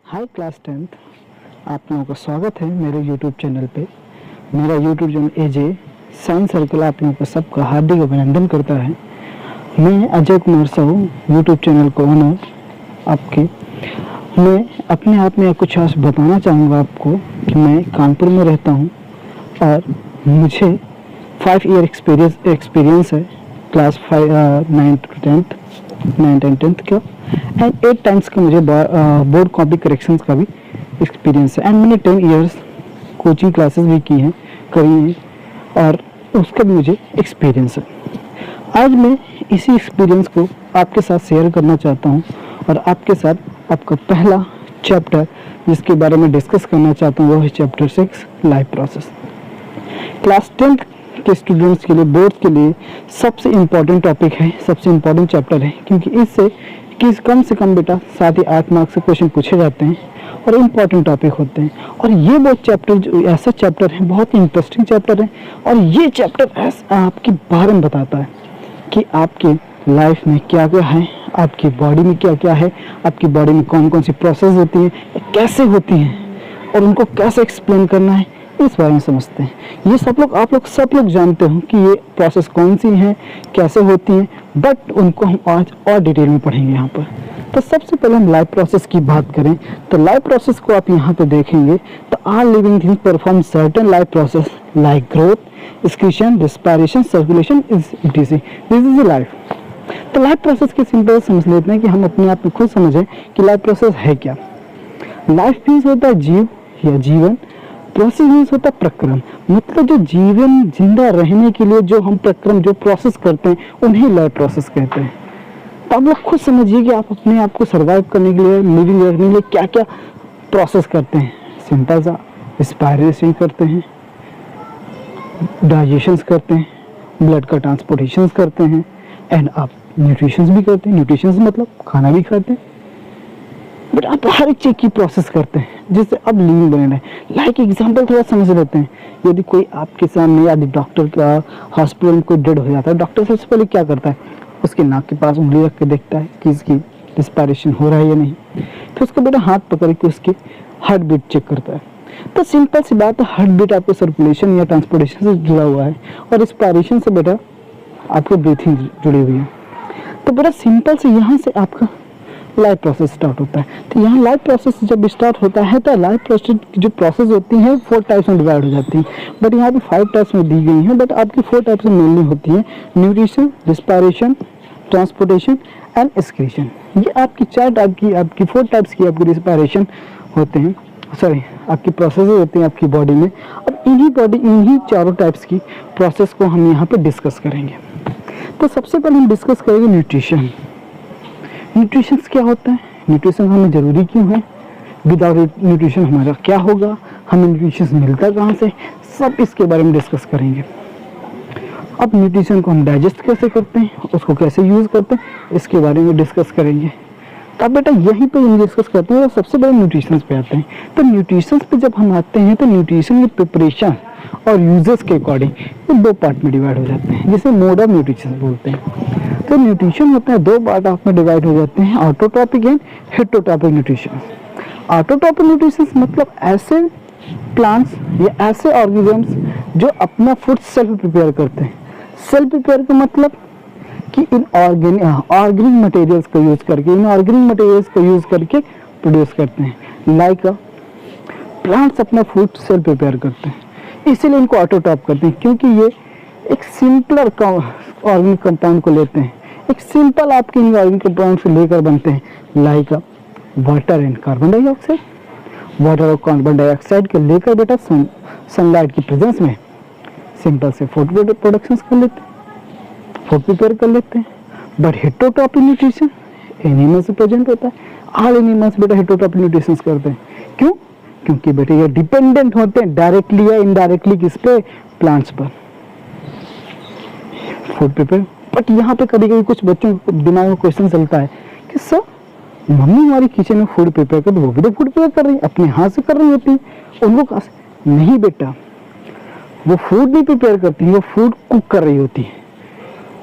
हाय class 10th। आप लोगों का स्वागत है मेरे यूट्यूब चैनल पे। मेरा यूट्यूब चैनल एजे साइंस सर्कल आप लोगों का सबका हार्दिक अभिनंदन करता है। मैं अजय कुमार साहू, यूट्यूब चैनल को ओनर आपके। मैं अपने आप में कुछ खास बताना चाहूँगा आपको कि मैं कानपुर में रहता हूँ और मुझे 5 ईयर एक्सपीरियंस है क्लास 5 9th एंड 10th का, एंड 8 टाइम्स का मुझे बोर्ड कॉपी करेक्शंस का भी एक्सपीरियंस है। एंड मैंने 10 ईयर्स कोचिंग क्लासेस भी की हैं, करी हैं, और उसका भी मुझे एक्सपीरियंस है। आज मैं इसी एक्सपीरियंस को आपके साथ शेयर करना चाहता हूँ और आपके साथ आपका पहला चैप्टर जिसके बारे में डिस्कस करना चाहता हूँ वो है chapter 6 life process. Class 10th के स्टूडेंट्स के लिए, बोर्ड्स के लिए सबसे इम्पोर्टेंट टॉपिक है, सबसे इम्पोर्टेंट चैप्टर है, क्योंकि इससे कम से कम बेटा 7 या 8 मार्क्स से क्वेश्चन पूछे जाते हैं और इम्पोर्टेंट टॉपिक होते हैं। और ये बहुत चैप्टर जो ऐसा चैप्टर है, बहुत इंटरेस्टिंग चैप्टर है, और ये चैप्टर आपके बारे में बताता है कि आपके लाइफ में क्या क्या है, आपकी बॉडी में क्या क्या है, आपकी बॉडी में कौन कौन सी प्रोसेस होती है, कैसे होती हैं और उनको कैसे एक्सप्लेन करना है, इस बारे में समझते हैं। ये आप लोग सब लोग जानते हो कि ये प्रोसेस कौन सी हैं, कैसे होती हैं, बट उनको हम आज और डिटेल में पढ़ेंगे यहाँ पर। तो सबसे पहले हम लाइफ प्रोसेस की बात करें तो लाइफ प्रोसेस को आप यहाँ पे देखेंगे तो all living things perform certain life process like growth, excretion, respiration, circulation etc. This is life. तो लाइफ प्रोसेस के सिंपल समझ लेते हैं कि हम अपने आप में खुद समझें कि लाइफ प्रोसेस है क्या। लाइफ मीन्स होता है जीव या जीवन, प्रोसेस मीन्स होता है प्रक्रम, मतलब जो जीवन जिंदा रहने के लिए जो हम प्रक्रम जो प्रोसेस करते हैं उन्हें लाइफ प्रोसेस कहते हैं। तो आप लोग खुद समझिए कि आप अपने आप को सर्वाइव करने के लिए, लिविंग रखने के लिए क्या क्या प्रोसेस करते हैं। सिंपल सा रेस्पिरेशन करते हैं, डाइजेशन करते हैं, ब्लड का ट्रांसपोर्टेशन करते हैं, एंड आप न्यूट्रिशन भी करते हैं। न्यूट्रिशन मतलब खाना भी खाते हैं, बट आप हर एक चीज की प्रोसेस करते हैं जिससे अब लिविंग बने रहे। लाइक एग्जांपल थोड़ा समझ लेते हैं। यदि कोई आपके सामने, यदि डॉक्टर का हॉस्पिटल में कोई डेड हो जाता है, डॉक्टर सबसे पहले क्या करता है, उसके नाक के पास उंगली रख के देखता है कि इसकी रिस्पिरेशन हो रहा है या नहीं, फिर उसका बेटा हाथ पकड़ के उसकी हार्ट बीट चेक करता है। तो सिंपल सी बात है, हार्ट बीट आपको सर्कुलेशन या ट्रांसपोर्टेशन से जुड़ा हुआ है और रिस्पिरेशन से बेटा आपको ब्रीथिंग जुड़ी हुई है। तो बेटा सिंपल से यहाँ से आपका लाइफ प्रोसेस स्टार्ट होता है। तो यहाँ लाइफ प्रोसेस जब स्टार्ट होता है तो लाइफ प्रोसेस की जो प्रोसेस होती हैं 4 टाइप्स में डिवाइड हो जाती हैं, बट यहाँ पे 5 टाइप्स में दी गई हैं, बट आपकी 4 टाइप्स में मेनली होती है: nutrition, respiration, transportation and excretion. ये आपकी 4 टाइप की, आपकी 4 टाइप्स की आपकी रिस्पिरेशन होते हैं, सॉरी आपकी प्रोसेस होती हैं आपकी बॉडी में। अब इन्हीं चारों टाइप्स की प्रोसेस को हम यहाँ पे डिस्कस करेंगे। तो सबसे पहले हम डिस्कस करेंगे न्यूट्रिशन। न्यूट्रिशन क्या होता है, न्यूट्रिशन हमें ज़रूरी क्यों है, विदाउट न्यूट्रिशन हमारा क्या होगा, हमें न्यूट्रिशन मिलता कहाँ से, सब इसके बारे में डिस्कस करेंगे। अब न्यूट्रिशन को हम डाइजेस्ट कैसे करते हैं, उसको कैसे यूज़ करते हैं, इसके बारे में डिस्कस करेंगे। तो बेटा यहीं पे हम डिस्कस करते हैं और सबसे बड़े न्यूट्रिशन पे आते हैं। तो न्यूट्रिशन पे जब हम आते हैं तो न्यूट्रिशन की प्रिपरेशन और यूजेस के अकॉर्डिंग ये 2 पार्ट में डिवाइड हो जाते हैं, जिसे मोड ऑफ न्यूट्रिशन बोलते हैं। तो न्यूट्रिशन होता है 2 पार्ट ऑफ में डिवाइड हो जाते हैं, autotrophic and heterotrophic nutrition. Autotrophic nutrition मतलब ऐसे प्लांट्स या ऐसे ऑर्गेनिजम्स जो अपना फूड सेल्फ प्रिपेयर करते हैं। सेल्फ प्रिपेयर का मतलब कि ऑर्गेनिक मटेरियल्स को यूज करके प्रोड्यूस करते हैं। लाइक प्लांट्स अपना फूड सेल्फ प्रिपेयर करते हैं, इसीलिए इनको ऑटोट्रॉप करते हैं, क्योंकि ये एक सिंपलर ऑर्गेनिक कंपाउंड को लेते हैं, एक सिंपल आपके ऑर्गेनिक कंपाउंड से लेकर बनते हैं, like water and carbon dioxide. Water और कार्बन डाइऑक्साइड को लेकर बेटा सनलाइट की प्रेजेंस में सिंपल से फूड प्रोडक्शन कर लेते हैं, फूड प्रिपेयर कर लेते हैं। बट हेटेरोट्रॉपिक न्यूट्रिशन एनिमल्स से प्रेजेंट होता है। ऑल एनिमल्स बेटा हेटेरोट्रॉपिक न्यूट्रिशन करते हैं। क्यों? क्योंकि बेटे ये डिपेंडेंट होते हैं डायरेक्टली या इनडायरेक्टली किस पे, प्लांट्स पर, फूड प्रिपेयर। बट यहाँ पे कभी कभी कुछ बच्चों के दिमाग में क्वेश्चन चलता है कि सर मम्मी हमारी किचन में फूड प्रिपेयर कर, वो भी तो फूड प्रिपेयर कर रही है, अपने हाथ से कर रही होती है, उनको कहाँ से? नहीं बेटा, वो फूड नहीं प्रिपेयर करती है, वो फूड कुक कर रही होती है,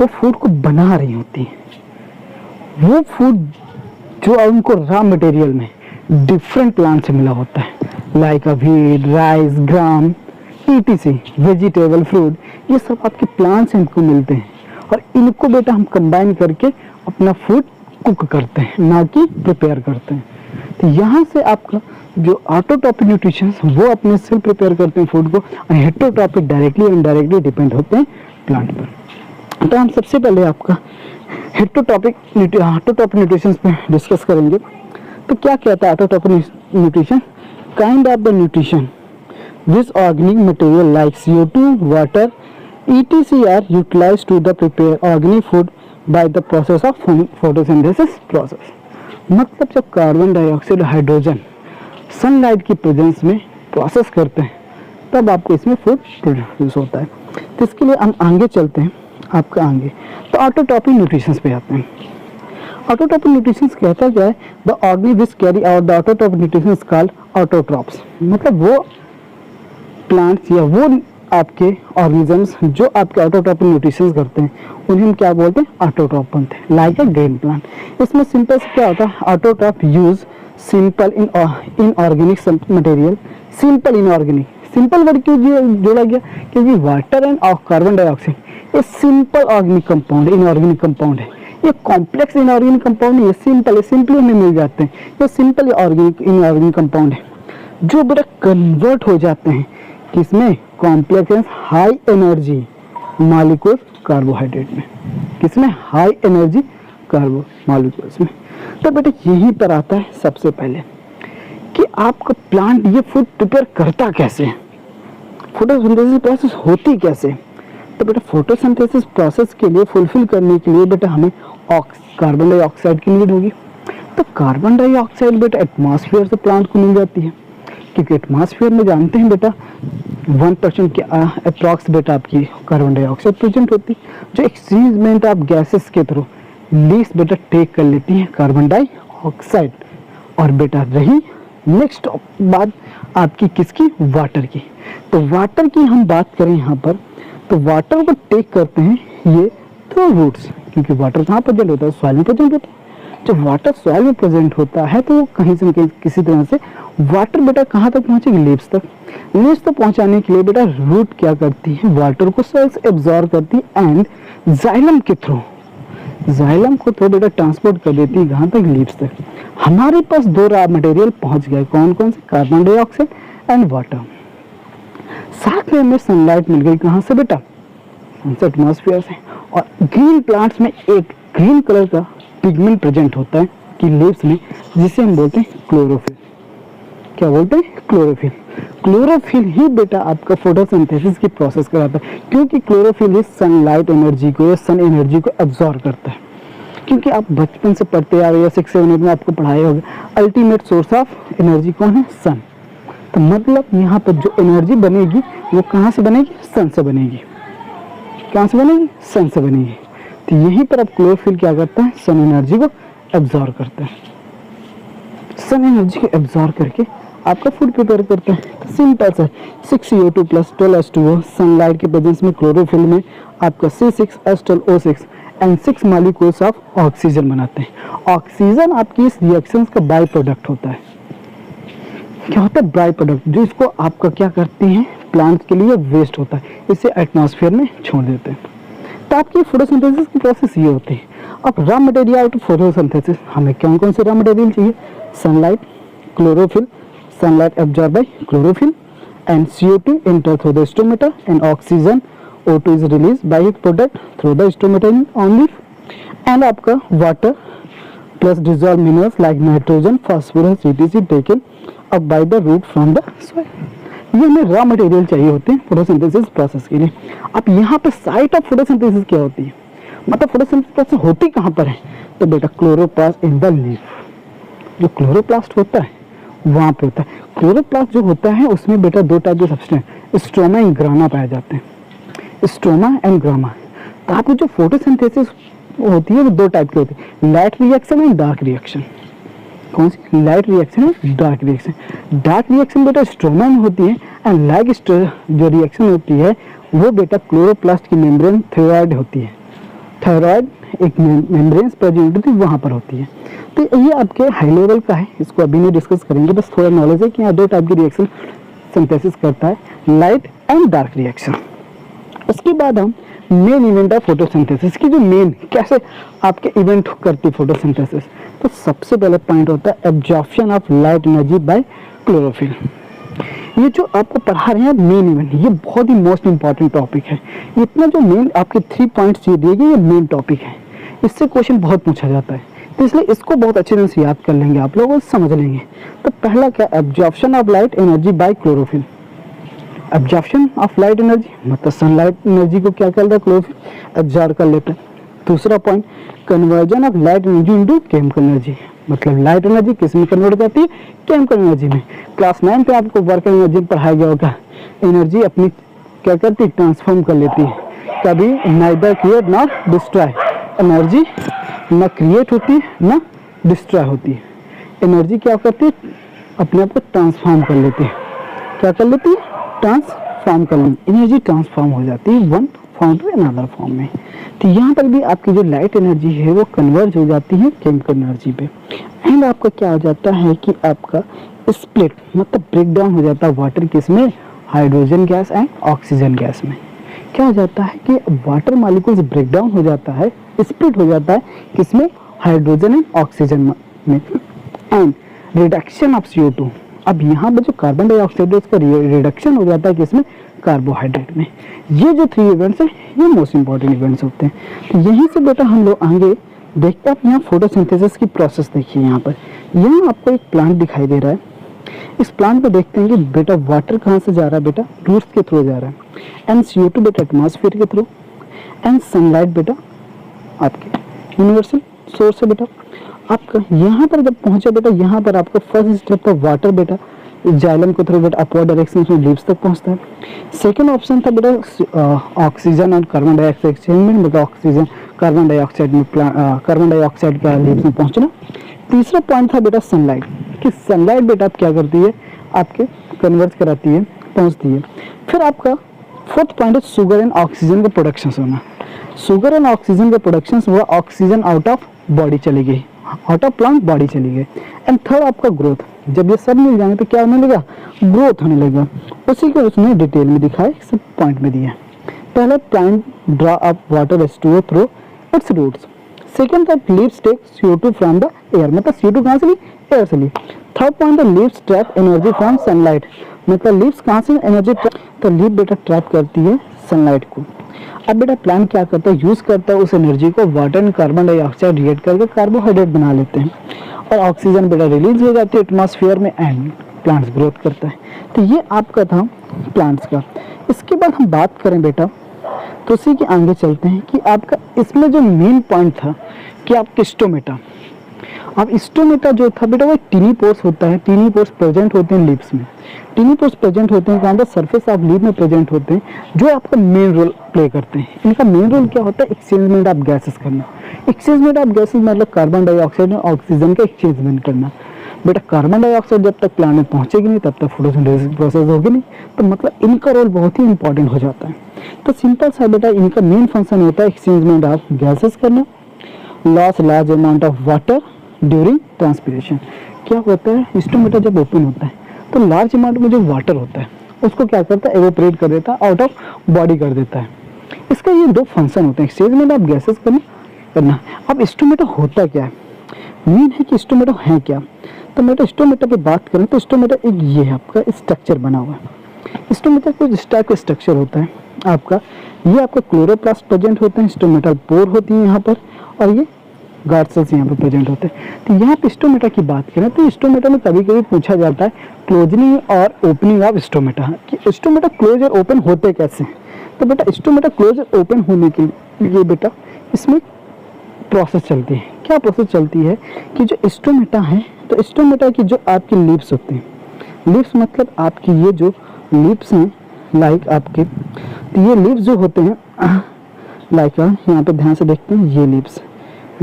वो फूड को बना रही होती है। वो फूड जो उनको रॉ मटेरियल में डिफरेंट प्लांट से मिला होता है, लाइक व्हीट, राइस, ग्राम, ईटीसी, वेजिटेबल, फ्रूट, ये सब आपके प्लांट से हमको मिलते हैं और इनको बेटा हम कंबाइन करके अपना फूड कुक करते हैं, ना कि प्रिपेयर करते हैं। तो यहाँ से आपका जो ऑटोट्रॉपिक न्यूट्रिशन वो अपने से प्रिपेयर करते हैं फूड को, और हेटरोट्रॉपिक डायरेक्टली और इनडायरेक्टली डिपेंड होते हैं प्लांट पर। तो हम सबसे पहले आपका हेटरोट्रॉपिक न्यूट्रिशन पे डिस्कस करेंगे। तो क्या कहता है autotrophic nutrition? Kind of the nutrition which organic material like CO2, water, ETC are utilised to the prepare organic food by the process of photosynthesis process. मतलब जब कार्बन डाइऑक्साइड और hydrogen sunlight की presence में process करते हैं तब आपको इसमें फूड प्रोड्यूस होता है। तो इसके लिए हम आगे चलते हैं, आपका आगे तो ऑटोट्रॉपिक न्यूट्रिशन पे आते हैं। ऑटोट्रॉपिक न्यूट्रिशन कहता क्या है? The organic which carry out the autotrophic nutrition called autotrophs. मतलब वो प्लांट्स या वो आपके ऑर्गेनिजम्स जो आपके ऑटोट्रॉपिक न्यूट्रिशन करते हैं उन्हें हम क्या बोलते हैं? ऑटोट्रॉप बनते हैं, लाइक अ ग्रीन प्लांट। इसमें सिंपल से क्या होता है? Autotroph use simple in organic material. Simple in organic, simple word क्यों जोड़ा गया? क्योंकि वाटर एंड कार्बन डाइऑक्साइड ये simple organic compound, inorganic compound है। ये कॉम्प्लेक्स इनऑर्गेनिक कंपाउंड नहीं है, सिंपल है, सिंपली हमें मिल जाते हैं। ये सिंपल ऑर्गेनिक इनऑर्गेनिक कंपाउंड है जो बेटा कन्वर्ट हो जाते हैं किसमें? Complex high energy molecule carbohydrate में। किसमें? हाई एनर्जी कार्बो मॉलिक्यूल्स में। तो बेटा यहीं पर आता है सबसे पहले कि आपका प्लांट ये फूड प्रिपेयर करता कैसे, फोटोसिंथेसिस प्रोसेस होती कैसे। तो बेटा फोटोसिंथेसिस प्रोसेस के लिए फुलफिल करने के लिए बेटा हमें कार्बन डाइऑक्साइड की नीड होगी। तो कार्बन डाइऑक्साइड बेटा एटमॉस्फेयर से प्लांट को मिल जाती है, क्योंकि एटमॉस्फेयर में जानते हैं बेटा 1% के अप्रॉक्स बेटा आपकी कार्बन डाइऑक्साइड प्रेजेंट होती है, जो एक्सचेंजमेंट ऑफ गैसेस के थ्रू लीस्ट बेटा टेक कर लेती है कार्बन डाइऑक्साइड। और बेटा रही नेक्स्ट बात आपकी किसकी? वाटर की। तो वाटर की हम बात करें यहाँ पर, तो वाटर को टेक करते हैं ये थ्रू रूट्स, क्योंकि वाटर कहाँ प्रेजेंट होता है? सॉइल में प्रेजेंट होता है। जब वाटर सॉइल में प्रेजेंट होता है तो कहीं से कहीं किसी तरह से वाटर बेटा कहाँ तक पहुँचेगी? लीव्स तक। लीव्स तक पहुँचाने के लिए बेटा रूट क्या करती है? वाटर को सॉइल से एब्जॉर्ब करती है एंड जाइलम के थ्रू, जाइलम को थ्रू बेटा ट्रांसपोर्ट कर देती है कहाँ तक? लीव्स तक। हमारे पास दो रॉ मटेरियल पहुँच गए, कौन कौन से? Carbon dioxide and water. साथ में हमें सनलाइट मिल गई, कहाँ से बेटा? एटमॉस्फेयर से। और ग्रीन प्लांट्स में एक ग्रीन कलर का पिगमेंट प्रेजेंट होता है कि लीव्स में, जिसे हम बोलते हैं क्लोरोफिल। क्या बोलते हैं? क्लोरोफिल। क्लोरोफिल ही बेटा आपका फोटोसिंथेसिस की प्रोसेस कराता है, क्योंकि क्लोरोफिल ही सनलाइट एनर्जी को या सन एनर्जी को एब्जॉर्ब करता है। क्योंकि आप बचपन से पढ़ते आ रहे हो, 6-7 में आपको पढ़ाया होगा, अल्टीमेट सोर्स ऑफ एनर्जी कौन है? सन। तो मतलब यहाँ पर जो एनर्जी बनेगी वो कहाँ से बनेगी? सन से बनेगी। कहाँ से बनेगी? सन से बनेगी। तो यहीं पर अब क्लोरोफिल क्या करता है? सन एनर्जी को एब्जॉर्ब करता है। सन एनर्जी को एब्जॉर्ब करके आपका फूड प्रिपेयर करता है। तो सिंपल सा 6CO2 + 12H2O सनलाइट के प्रेजेंस में क्लोरोफिल में आपका C6H12O6 and 6 molecules of oxygen बनाते हैं। ऑक्सीजन आपकी इस रिएक्शन का बाई प्रोडक्ट होता है। क्या होता है? बाई प्रोडक्ट, जो इसको आपका क्या करती हैं? प्लांट के लिए वेस्ट होता है, इसे एटमॉस्फेयर में छोड़ देते हैं। तो आपकी फोटोसिंथेसिस की प्रोसेस ये होती है। अब रॉ मटेरियल टू फोटोसिंथेसिस हमें कौन कौन से रॉ मटेरियल चाहिए? Sunlight, chlorophyll, sunlight absorbed by chlorophyll, and CO2 enter through the stomata and oxygen O2 is released by its product through the stomata on leaf, and आपका water plus dissolved minerals like nitrogen, phosphorus, etc. taken up by the root from the soil. ये हमें raw material चाहिए होते हैं photosynthesis process के लिए। अब यहाँ पे साइट ऑफ फोटोसिंथेसिस क्या होती है? मतलब फोटोसिंथेसिस प्रोसेस होती कहाँ पर है? तो बेटा क्लोरोप्लास्ट इन द लीफ। जो क्लोरोप्लास्ट होता है वहाँ पे होता है। क्लोरोप्लास्ट जो होता है उसमें बेटा दो टाइप के सब्सटेंस, स्ट्रोमा एंड ग्रामा पाए जाते हैं। Stroma and grana. तो आपकी जो फोटोसिंथेसिस होती है वो दो टाइप की होती है, light reaction and dark reaction. कौन सी? लाइट रिएक्शन है, डार्क रिएक्शन। डार्क रिएक्शन बेटा स्ट्रोमा में होती है एंड लाइट जो रिएक्शन होती है वो बेटा क्लोरोप्लास्ट की मेम्ब्रेन थायरॉइड होती है। थायरॉइड एक मेम्ब्रेन प्रेजेंट होती है, वहाँ पर होती है। तो ये आपके हाई लेवल का है, इसको अभी नहीं डिस्कस करेंगे, बस थोड़ा नॉलेज है कि यहाँ दो टाइप की रिएक्शन सिंथेसिस करता है, लाइट एंड डार्क रिएक्शन। उसके बाद हम मेन इवेंट है फोटोसिंथेसिस की, जो मेन कैसे आपके इवेंट करती है फोटोसिंथेसिस। तो सबसे पहला पॉइंट होता है absorption of light energy by chlorophyll. ये जो आपको पढ़ा रहे हैं मेन इवेंट, ये बहुत ही मोस्ट इंपॉर्टेंट टॉपिक है। इतना जो मेन आपके 3 पॉइंट्स ये दिए गए, ये मेन टॉपिक है, इससे क्वेश्चन बहुत पूछा जाता है, तो इसलिए इसको बहुत अच्छे तरह से याद कर लेंगे आप लोग और समझ लेंगे। तो पहला क्या, absorption of light energy by chlorophyll. Absorption of light energy मतलब सनलाइट एनर्जी को क्या करता है, क्लोरोफिल एब्जॉर्ब कर लेता है। दूसरा point, conversion of light energy into chemical energy, मतलब लाइट एनर्जी किस में कन्वर्ट जाती है, केमिकल एनर्जी में। क्लास 9 पे आपको वर्क एनर्जी पढ़ाया गया होगा, एनर्जी अपनी क्या करती है, ट्रांसफॉर्म कर लेती है, कभी neither create not destroy. Energy ना क्रिएट होती है ना डिस्ट्रॉय होती है, एनर्जी क्या करती है, अपने आप को ट्रांसफॉर्म कर लेती है। क्या कर लेती है, ट्रांसफॉर्म कर लेती, एनर्जी ट्रांसफॉर्म हो जाती है one form to another form में। तो यहाँ पर भी आपकी जो लाइट एनर्जी है वो कन्वर्ज हो जाती है केमिकल एनर्जी पे। एंड आपका क्या हो जाता है कि आपका स्प्लिट मतलब ब्रेक डाउन हो जाता है वाटर किस में, hydrogen gas and oxygen gas में। क्या हो जाता है कि वाटर मॉलिक्यूल्स ब्रेक डाउन हो जाता है, स्प्लिट हो जाता है किसमें, हाइड्रोजन एंड ऑक्सीजन में। एंड रिडक्शन ऑफ CO2, अब यहाँ पर जो कार्बन डाइऑक्साइड है उसका रिडक्शन हो जाता है किसमें, कार्बोहाइड्रेट में। ये जो 3 इवेंट्स हैं ये मोस्ट इंपॉर्टेंट इवेंट्स होते हैं। तो यहीं से बेटा हम लोग आगे देखते हैं, आप यहाँ फोटोसिंथेसिस की प्रोसेस देखिए। यहाँ पर यहाँ आपको एक प्लांट दिखाई दे रहा है, इस प्लांट को देखते हैं कि बेटा वाटर कहाँ से जा रहा है, बेटा रूट्स के थ्रू जा रहा है, एंड CO2 बेटा एटमॉस्फेयर के थ्रू, एंड सनलाइट बेटा आपके यूनिवर्सल सोर्स है बेटा आपका। यहाँ पर जब पहुंचा बेटा, यहाँ पर आपका फर्स्ट स्टेप था वाटर बेटा जाइलम के थ्रू बेटा अपवर्ड डायरेक्शन में लीव्स तक पहुंचता है। सेकंड ऑप्शन था बेटा ऑक्सीजन और कार्बन डाइऑक्साइड एक्सचेंज बेटा ऑक्सीजन कार्बन डाइऑक्साइड में कार्बन डाइऑक्साइड का लीव्स में पहुंचना। तीसरा पॉइंट था बेटा सनलाइट, कि सनलाइट बेटा आप क्या करती है, आपके कन्वर्ट कराती है, पहुंचती है। फिर आपका फोर्थ पॉइंट है शुगर एंड ऑक्सीजन का प्रोडक्शन होना। शुगर एंड ऑक्सीजन का प्रोडक्शन हुआ, ऑक्सीजन आउट ऑफ बॉडी चली गई, आउट ऑफ प्लांट बॉडी चली गई। एंड थर्ड आपका ग्रोथ, जब ये सब मिल जाएंगे तो क्या होने लगा, ग्रोथ होने लगा। उसी को उसने डिटेल में दिखाया, सब पॉइंट में दिया। पहला plant draw up water H2O through its roots. Second था leaves take CO2 from the air, मतलब CO2 कहाँ से ली, एयर से ली। थर्ड पॉइंट है leaves trap energy from sunlight, मतलब लीव्स कहाँ से एनर्जी, तो लीव बेटा ट्रैप करती है सनलाइट को। अब बेटा प्लांट क्या करता है, यूज करता है उस एनर्जी को, water and carbon dioxide react करके कार्बोहाइड्रेट बना लेते हैं, और ऑक्सीजन बेटा रिलीज हो जाती है एटमॉस्फेयर में, एंड प्लांट्स ग्रोथ करता है। तो ये आपका था प्लांट्स का। इसके बाद हम बात करें बेटा, तो उसी के आगे चलते हैं कि आपका इसमें जो मेन पॉइंट था कि आपके स्टोमेटा। अब स्टोमेटा जो था बेटा वो टीनी पोर्स होता है, टीनी पोर्स प्रेजेंट होते हैं लीव्स में। टीनी पोर्स प्रेजेंट होते हैं कहाँ पर, सरफेस ऑफ लीव में प्रेजेंट होते हैं, जो आपका मेन रोल प्ले करते हैं। इनका मेन रोल क्या होता है, एक्सचेंजमेंट ऑफ गैसेस करना। एक्सचेंजमेंट ऑफ गैसेस मतलब कार्बन डाइऑक्साइड और ऑक्सीजन का एक्सचेंजमेंट करना। बेटा कार्बन डाइऑक्साइड जब तक प्लांट में पहुंचेगी नहीं तब तक फोटोसिंथेसिस प्रोसेस होगी नहीं, तो मतलब इनका रोल बहुत ही इंपॉर्टेंट हो जाता है। तो सिंपल सा बेटा इनका मेन फंक्शन होता है एक्सचेंजमेंट ऑफ गैसेस करना, loss large amount of water during transpiration. क्या होता है, स्टोमेटा जब ओपन होता है तो लार्ज अमाउंट में जो वाटर होता है उसको क्या करता है, एवोपरेट कर देता है, आउट ऑफ बॉडी कर देता है। इसका ये 2 फंक्शन होते हैं, एक्सचेंजमेंट ऑफ गैसेस करना। अब स्टोमेटा होता क्या है, मेन है कि स्टोमेटा है क्या। तो बेटा स्टोमेटा की बात करें तो स्टोमेटा एक ये है आपका स्ट्रक्चर बना हुआ है। स्टोमेटा कुछ इस टाइप का स्ट्रक्चर होता है आपका, ये आपका क्लोरोप्लास्ट प्रेजेंट होते हैं, स्टोमेटल पोर होती है यहाँ पर, और ये गार्ड सेल्स यहाँ पर प्रेजेंट होते हैं। तो यहाँ पे स्टोमेटा की बात करें तो स्टोमेटा में कभी कभी पूछा जाता है क्लोजनिंग और ओपनिंग ऑफ स्टोमेटा, कि स्टोमेटा क्लोज और ओपन होते कैसे। तो बेटा स्टोमेटा क्लोज और ओपन होने के लिए बेटा इसमें प्रोसेस चलती है। क्या प्रोसेस चलती है कि जो स्टोमेटा है, तो स्टोमेटा की जो आपकी लीव्स होती हैं, लीव्स मतलब आपकी ये जो लीव्स हैं लाइक आपके, तो ये लीव्स जो होते हैं लाइक यहाँ पे ध्यान से देखते हैं, ये लीव्स,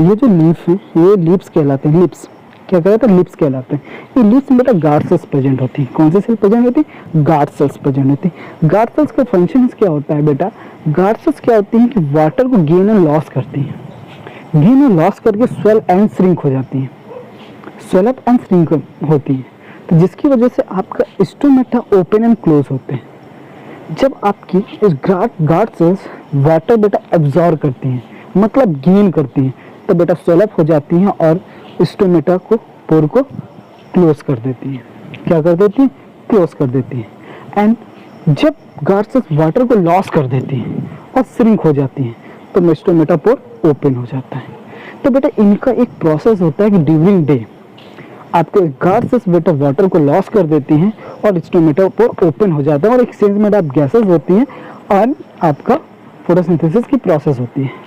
ये जो लीफ हैं ये लीव्स कहलाते हैं। लीव्स क्या कहलाते हैं, लीव्स कहलाते हैं। ये लीव्स में बेटा गार्ड सेल्स प्रेजेंट होती हैं। कौन सी सेल प्रेजेंट होती है, गार्ड सेल्स प्रेजेंट होती है। गार्ड सेल्स का फंक्शन क्या होता है बेटा, गार्ड सेल्स क्या होती हैं कि वाटर को गेन और लॉस करती हैं, गेन और लॉस करके स्वेल एंड श्रिंक हो जाती हैं। स्वेल अप एंड श्रिंक होती है, तो जिसकी वजह से आपका स्टोमेटा ओपन एंड क्लोज होते हैं। जब आपकी इस गार्ड सेल्स वाटर बेटा एब्जॉर्ब करती हैं, मतलब गेन करती हैं, तो बेटा स्वेल अप हो जाती हैं और स्टोमेटा को पोर को क्लोज कर देती हैं। क्या कर देती हैं? क्लोज कर देती हैं। एंड जब गार्ड सेल्स वाटर को लॉस कर देती हैं और श्रिंक हो जाती हैं, तो स्टोमेटा पोर ओपन हो जाता है। तो बेटा इनका एक प्रोसेस होता है कि ड्यूरिंग डे आपके गार्ड सेल्स बेटा वाटर को लॉस कर देती हैं और स्टोमेटा पोर ओपन हो जाता है और एक्सचेंज में आप गैसेस होती हैं और आपका फोटोसिंथेसिस की प्रोसेस होती है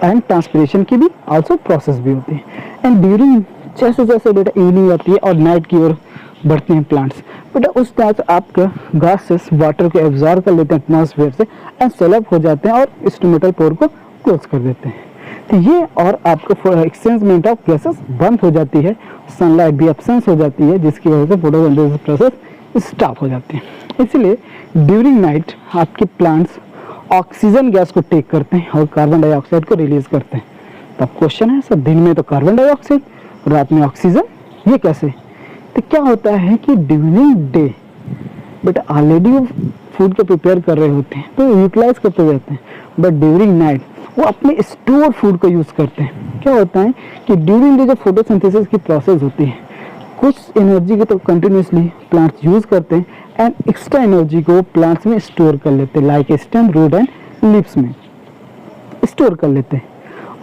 एंड ट्रांसपिरेशन की भी आल्सो प्रोसेस भी होती है। एंड ड्यूरिंग जैसे जैसे बेटा इवनिंग आती है और नाइट की ओर बढ़ते हैं प्लांट्स, बेटा उस टाइम आपका गार्ड सेल्स वाटर को एब्जॉर्ब कर लेते हैं एटमॉस्फेयर से एंड सेल अप हो जाते हैं और स्टोमेटल पोर को क्लोज कर देते हैं। तो ये और आपका एक्सचेंजमेंट ऑफ गैसेस बंद हो जाती है, सनलाइट भी एब्सेंस हो जाती है, जिसकी वजह से फोटोसिंथेसिस प्रोसेस स्टॉप हो जाती है। इसलिए ड्यूरिंग नाइट आपके प्लांट्स ऑक्सीजन गैस को टेक करते हैं और कार्बन डाइऑक्साइड को रिलीज करते हैं। तब क्वेश्चन है सर, दिन में तो कार्बन डाइऑक्साइड, रात में ऑक्सीजन, ये कैसे? तो क्या होता है कि ड्यूरिंग डे बेटा ऑलरेडी वो फूड को प्रिपेयर कर रहे होते हैं तो यूटिलाइज करते रहते हैं, बट ड्यूरिंग नाइट वो अपने स्टोर फूड को यूज करते हैं। क्या होता है कि ड्यूरिंग डे जब फोटोसिंथेसिस की प्रोसेस होती है, कुछ एनर्जी को तो कंटिन्यूसली प्लांट्स यूज करते हैं एंड एक्स्ट्रा एनर्जी को प्लांट्स में स्टोर कर लेते हैं, like stem, root and leaves में स्टोर कर लेते हैं।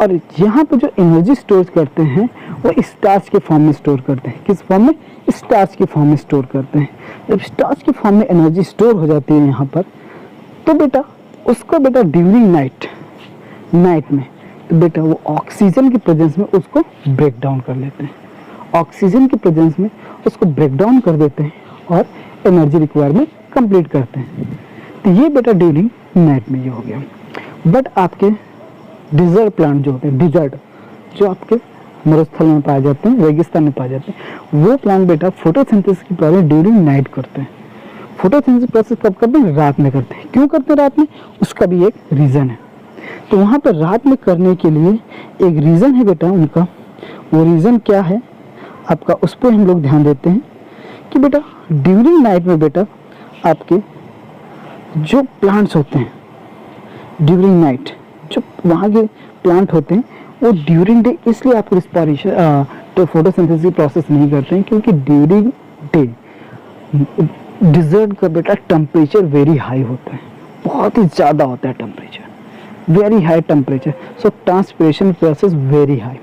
और यहाँ पे जो एनर्जी स्टोर करते हैं वो स्टार्च के फॉर्म में स्टोर करते हैं। किस फॉर्म में? स्टार्च के फॉर्म में स्टोर करते हैं। जब स्टार्च के फॉर्म में एनर्जी स्टोर हो जाती है यहाँ पर, तो बेटा उसको बेटा ड्यूरिंग नाइट में तो बेटा वो ऑक्सीजन की प्रेजेंस में उसको ब्रेक डाउन कर लेते हैं, ऑक्सीजन की प्रेजेंस में उसको ब्रेक डाउन कर देते हैं और एनर्जी रिक्वायरमेंट कंप्लीट करते हैं। तो ये बेटा ड्यूरिंग नाइट में ये हो गया। बट आपके डिजर्ट प्लांट जो होते हैं, डिजर्ट जो आपके मरुस्थल में पाए जाते हैं, रेगिस्तान में पाए जाते हैं, वो प्लांट बेटा फोटोसिंथेसिस की प्रोसेस ड्यूरिंग नाइट करते हैं। फोटोसिंथेसिस प्रोसेस कब करते हैं? रात में करते हैं। क्यों करते हैं रात में? उसका भी एक रीज़न है। तो वहाँ पर रात में करने के लिए एक रीज़न है बेटा उनका। वो रीज़न क्या है आपका, उस पर हम लोग ध्यान देते हैं कि बेटा ड्यूरिंग नाइट में बेटा आपके जो प्लांट्स होते हैं ड्यूरिंग नाइट, जो वहाँ के प्लांट होते हैं वो ड्यूरिंग डे इसलिए आपको रिस्पायरेशन तो फोटोसिंथेसिस प्रोसेस नहीं करते हैं क्योंकि ड्यूरिंग डे डिजर्ट का बेटा टेम्परेचर वेरी हाई होता है, बहुत ही ज़्यादा होता है temperature, very high temperature, so transpiration process very high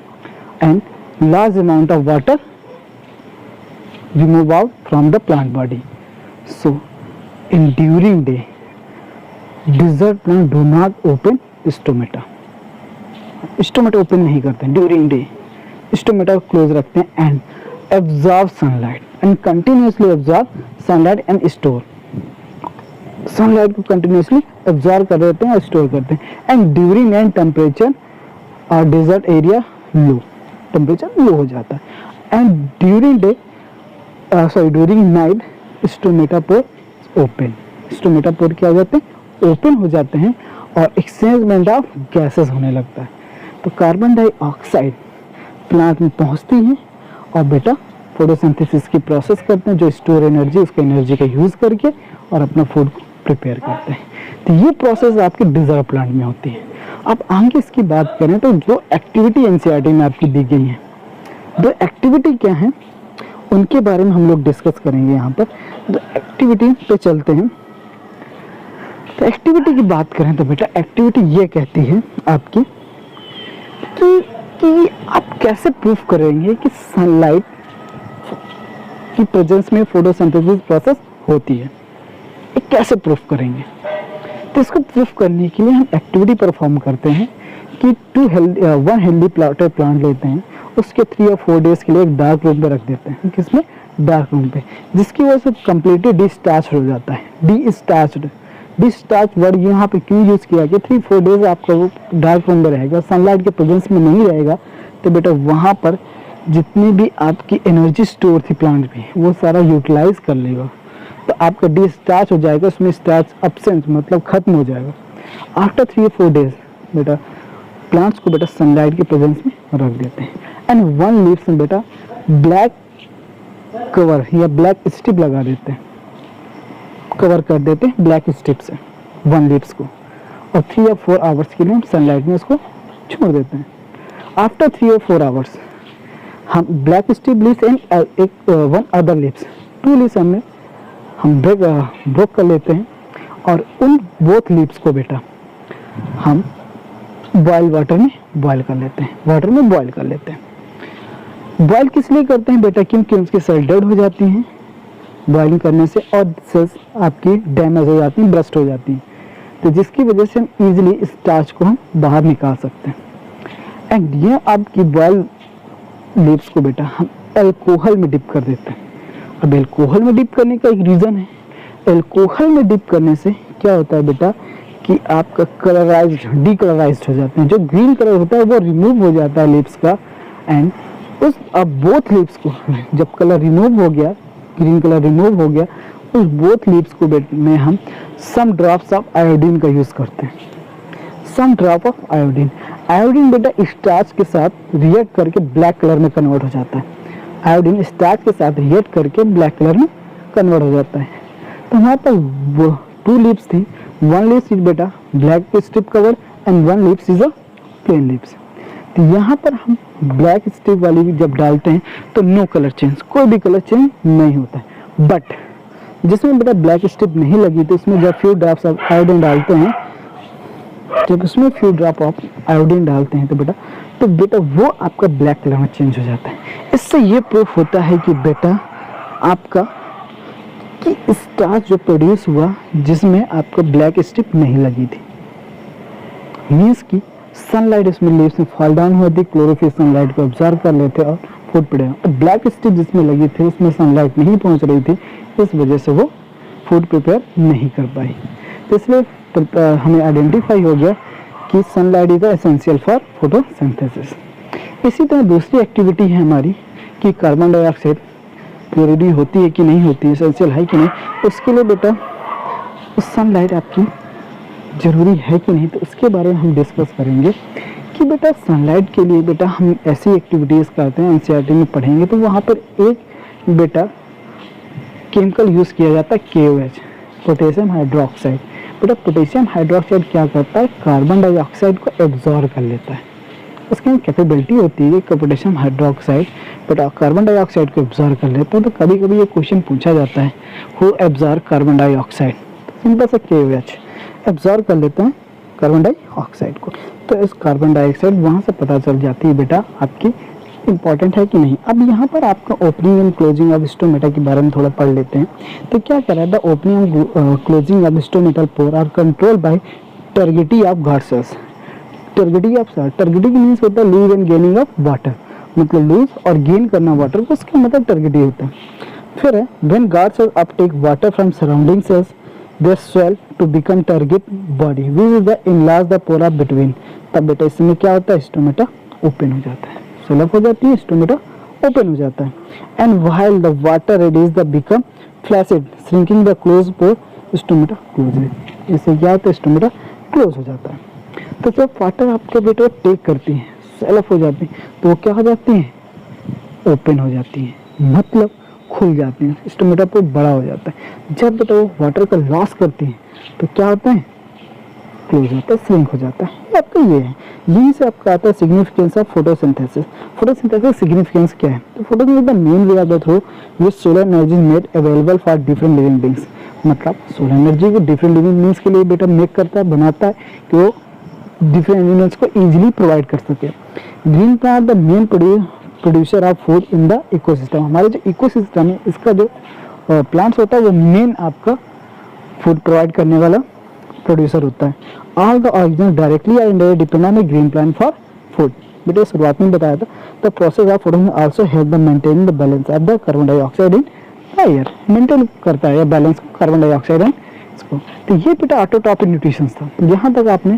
and large amount of water remove out from the plant body. So in during day desert plant do not open stomata open नहीं करते हैं during day, stomata को close रखते हैं and absorb sunlight and continuously absorb sunlight and store sunlight को continuously absorb कर देते हैं और स्टोर करते हैं। एंड ड्यूरिंग नाइट टेम्परेचर और desert area low, temperature low हो जाता है। And during day during night stomata pore open, stomata pore क्या हो जाते हैं? ओपन हो जाते हैं और एक्सचेंजमेंट ऑफ गैसेस होने लगता है। तो कार्बन डाइऑक्साइड प्लांट में पहुंचती है और बेटा फोटोसिंथेसिस की प्रोसेस करते हैं, जो स्टोर एनर्जी उसका एनर्जी का यूज़ करके और अपना फूड प्रिपेयर करते हैं। तो ये प्रोसेस आपके डिजर्ट प्लांट में होती है। अब आगे इसकी बात करें तो जो एक्टिविटी एनसीईआरटी में आपकी दी गई है, दो एक्टिविटी क्या है उनके बारे में हम लोग डिस्कस करेंगे यहाँ पर। तो एक्टिविटी पे चलते हैं। तो एक्टिविटी की बात करें तो बेटा एक्टिविटी ये कहती है आपकी कि आप कैसे प्रूफ करेंगे कि सनलाइट की प्रेजेंस में फोटोसिंथेसिस प्रोसेस होती है, ये कैसे प्रूफ करेंगे? तो इसको प्रूफ करने के लिए हम एक्टिविटी परफॉर्म करते हैं कि वन हेल्दी प्लांट लेते हैं, उसके 3 और 4 डेज के लिए एक डार्क रूम पे रख देते हैं। किसमें? डार्क रूम पे, जिसकी वजह से कम्प्लीटली डिस्टार्च हो जाता है। डिस्टार्च वर्ड यहाँ पे क्यों यूज किया कि 3-4 डेज आपका वो डार्क रूम में रहेगा, सनलाइट के प्रेजेंस में नहीं रहेगा, तो बेटा वहाँ पर जितनी भी आपकी एनर्जी स्टोर थी प्लांट में वो सारा यूटिलाइज कर लेगा, तो आपका डिस्चार्ज हो जाएगा, उसमें स्टार्च एब्सेंट मतलब खत्म हो जाएगा। आफ्टर 3-4 डेज बेटा प्लांट्स को बेटा सनलाइट के प्रेजेंस में रख देते हैं। एंड वन लीव्स में बेटा ब्लैक कवर या ब्लैक स्ट्रिप लगा देते हैं, कवर कर देते हैं ब्लैक स्ट्रिप से 1 लीव्स को, और 3 या 4 आवर्स के लिए हम सनलाइट में उसको छोड़ देते हैं। आफ्टर 3 और 4 आवर्स हम ब्लैक स्ट्रिप लीव्स एंड एक 1 अदर लीव्स 2 लीव्स हम ब्रेक कर लेते हैं, और उन बोथ लीव्स को बेटा हम बॉयल वाटर में बॉयल कर लेते हैं, वाटर में बॉयल कर लेते हैं। बॉयल किस लिए करते हैं बेटा? क्योंकि उसकी सेल डेड हो जाती हैं बॉइलिंग करने से, और सेल्स आपकी डैमेज हो जाती हैं, ब्रस्ट हो जाती हैं, तो जिसकी वजह से हम इजीली स्टार्च को हम बाहर निकाल सकते हैं। एंड ये आपकी बॉयल लीव्स को बेटा हम अल्कोहल में डिप कर देते हैं। अब अल्कोहल में डिप करने का एक रीज़न है, अल्कोहल में डिप करने से क्या होता है बेटा कि आपका कलराइज्ड डीकलराइज्ड हो जाते हैं, जो ग्रीन कलर होता है वो रिमूव हो जाता है लीव्स का। एंड उस अब बोथ लीव्स को जब कलर रिमूव हो गया, ग्रीन कलर रिमूव हो गया, उस बोथ लीव्स को में हम सम ड्रॉप्स ऑफ आयोडीन का यूज़ करते हैं। सम ड्रॉप ऑफ आयोडीन, आयोडीन बेटा स्टार्च के साथ रिएक्ट करके ब्लैक कलर में कन्वर्ट हो जाता है। आयोडीन स्टार्च के साथ रिएक्ट करके ब्लैक कलर में कन्वर्ट हो जाता है। तो हमारे पास 2 लीव्स थी, 1 लीव्स इज बेटा black strip cover and 1 leaves is a plain leaves. तो यहाँ पर हम ब्लैक स्ट्रिप वाली भी जब डालते हैं तो नो कलर चेंज, कोई भी कलर चेंज नहीं होता है। बट जिसमें बेटा ब्लैक स्ट्रिप नहीं लगी तो इसमें जब फ्यू ड्रॉप्स ऑफ आयोडीन डालते हैं, जब उसमें फ्यू ड्रॉप ऑफ आयोडीन डालते हैं तो बेटा वो आपका ब्लैक कलर में चेंज हो जाता है। इससे ये प्रूफ होता है कि बेटा आपका कि स्टार्च जो प्रोड्यूस हुआ जिसमें आपको ब्लैक स्ट्रिप नहीं लगी थी, मीन्स की सनलाइट इसमें लीव्स में फॉल डाउन होती, क्लोरोफिल सनलाइट को ऑब्जर्व कर लेते और फूड प्रोड्यूस, और ब्लैक स्ट्रिप जिसमें लगी थी उसमें सनलाइट नहीं पहुंच रही थी, इस वजह से वो फूड प्रिपेयर नहीं कर पाई। तो इसलिए हमें आइडेंटिफाई हो गया कि sunlight is essential for photosynthesis. इसी तरह दूसरी एक्टिविटी है हमारी कि कार्बन डाइऑक्साइड प्योरिटी होती है कि नहीं होती है, एसेंशियल है कि नहीं, उसके लिए बेटा उस सनलाइट आपकी ज़रूरी है कि नहीं, तो उसके बारे में हम डिस्कस करेंगे कि बेटा सनलाइट के लिए बेटा हम ऐसी एक्टिविटीज़ करते हैं, एनसीईआरटी में पढ़ेंगे तो वहाँ पर एक बेटा केमिकल यूज़ किया जाता है KOH, पोटेशियम हाइड्रोक्साइड। बेटा पोटेशियम हाइड्रोक्साइड क्या करता है, कार्बन डाइऑक्साइड को एब्जॉर्ब कर लेता है, उसकी कैपेबिलिटी होती है कि पोटेशियम हाइड्रोक्साइड बेटा कार्बन डाइऑक्साइड को एब्जॉर्ब कर लेता है। तो कभी कभी ये क्वेश्चन पूछा जाता है, who absorb carbon dioxide, simple सा KOH एब्जॉर्ब कर लेते हैं कार्बन डाइऑक्साइड को। तो इस कार्बन डाइऑक्साइड वहाँ से पता चल जाती है बेटा आपकी इंपॉर्टेंट है कि नहीं। अब यहाँ पर आपका opening and closing of stomata के बारे में थोड़ा पढ़ लेते हैं। तो क्या करा है, the opening and closing of stomatal pore are control by turgidity of guard cells. Turgidity means होता है lose and gaining of water, मतलब लूज और गेन करना वाटर को, उसका मतलब टर्गिटी होता है। फिर है when guard cells uptake water from surrounding cells they swell to become target body which is the enlarge the pora between। तब बेटा इसमें क्या होता है, स्टोमेटा ओपन हो जाता है, swell up हो जाती है, स्टोमेटा ओपन हो जाता है। and while the water reduce the become flaccid shrinking the closed pore stomata close. इससे क्या होता है, स्टोमेटा क्लोज हो जाता है। तो जब वाटर आपके बेटा टेक करती है, swell up हो जाती है, तो वो क्या हो जाती है, ओपन हो जाती है, मतलब खुल जाती हैं, स्टोमेटा पोर बड़ा हो जाता है। जब बेटा वो वाटर का लॉस करती है तो क्या होता है, क्लोज होता है, श्रिंक हो जाता है। आपका ये है, यहीं से आपका आता है significance of photosynthesis. Photosynthesis significance क्या है, तो photosynthesis the main way of the through which solar energy made available for different living beings. मतलब सोलर एनर्जी को डिफरेंट लिविंग बींग्स के लिए बेटा मेक करता है, बनाता है कि वो डिफरेंट एनिमल्स को इजीली प्रोवाइड कर सके। Green plant the main producer of food in the ecosystem. हमारे जो इकोसिस्टम है इसका जो प्लांट्स होता है वो मेन आपका फूड प्रोवाइड करने वाला प्रोड्यूसर होता है। ऑल द ऑर्गेनिज्म डायरेक्टली और indirectly depend on A green plant for food. बेटा शुरुआत में बताया था, the process of fooding also help the maintaining the balance of the carbon dioxide in air. Maintain करता है बैलेंस कार्बन डाइऑक्साइड एंड इसको। तो ये बेटा ऑटोट्रॉपिक न्यूट्रिशन था। यहाँ तक आपने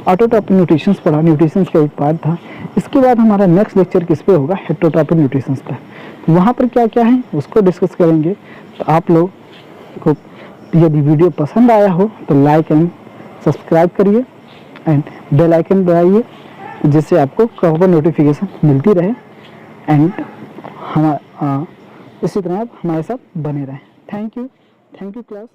ऑटोट्रॉपिक न्यूट्रिशन पढ़ा, न्यूट्रिशन का एक पार्ट था। इसके बाद हमारा नेक्स्ट लेक्चर किस पे होगा, हेटेरोट्रॉपिक न्यूट्रिशन पर। तो वहाँ पर क्या क्या है उसको डिस्कस करेंगे। तो आप लोग को यदि वीडियो पसंद आया हो तो लाइक एंड सब्सक्राइब करिए एंड बेल आइकन दबाइए जिससे आपको प्रॉपर नोटिफिकेशन मिलती रहे। एंड हम इसी तरह आप हमारे साथ बने रहें। Thank you class.